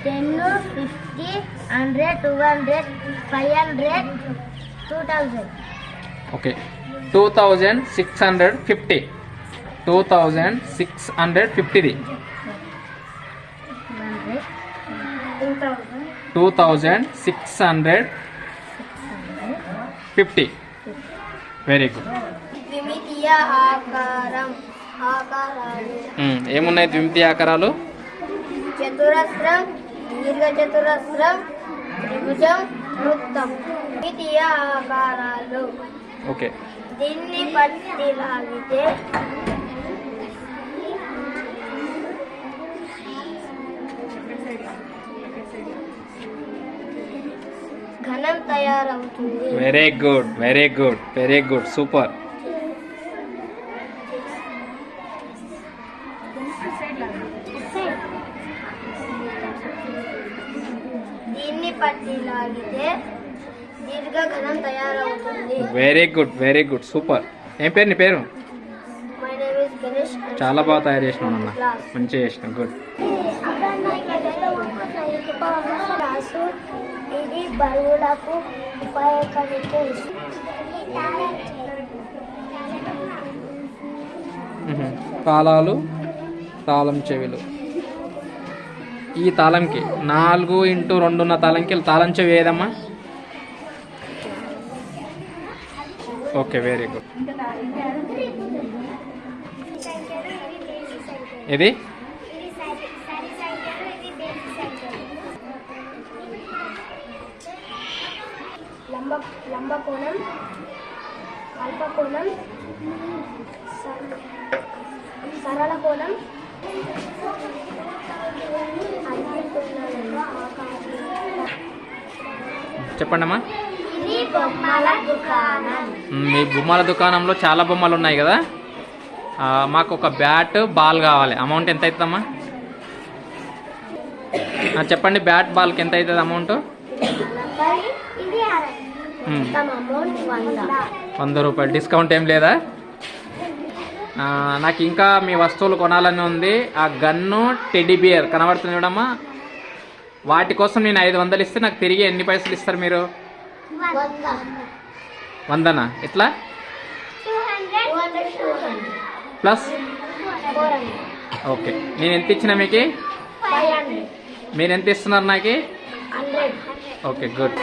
10, 50, 100, 200, 500, 2000. Okay 2650. 2650ది 2650. Very good. ద్విమితీయ ఆకారాలు ఏమున్నాయి ద్విమితీయ ఆకారాలు? చతురస్రం, దీర్ఘచతురస్రం, త్రిభుజం, వృత్తం. ద్విమితీయ ఆకారాలు. ఓకే దీన్ని పట్టి లాగితే ఘనం తయారవుతుంది. Very good, very good, very good, super. దీన్ని పట్టి లాగితే దీర్ఘఘనం తయారవుతుంది. Very good, very good, super. ఏం పేరు నీ పేరు? My name is Ganesh. చాలా బాగా తయారు చేసినావు అన్న, మంచిగా చేసినావు. గుడ్. ఇది బరువులకు ఉపయోగించే తాళాలు, తాళం చెవిలు. ఈ తాళంకి 4x2 ఉన్న తాళంకి తాళం చెవి ఏదమ్మా? Okay very good. ఇది లంబకోణం, అల్పకోణం, సరళ కోణం, చెప్పండమ్మా. ఇది బొమ్మల దుకాణం. మీ బొమ్మల దుకాణంలో చాలా బొమ్మలు ఉన్నాయి కదా. మాకు ఒక బ్యాట్, బాల్ కావాలి. అమౌంట్ ఎంత అవుతుందమ్మా? చెప్పండి. బ్యాట్, బాల్కి ఎంత అవుతుంది అమౌంట్? 100 రూపాయలు. డిస్కౌంట్ ఏం లేదా? నాకు ఇంకా మీ వస్తువులు కొనాలని ఉంది. ఆ గన్ను, టెడ్డీ బియర్ కనబడుతుంది చూడమ్మా, వాటి కోసం నేను 500 ఇస్తే నాకు తిరిగి ఎన్ని పైసలు ఇస్తారు మీరు? 100నా? ఎట్లా? Plus okay. నేను ఎంత ఇచ్చిన మీకు? మీరు ఎంత ఇస్తున్నారు నాకు? Okay good.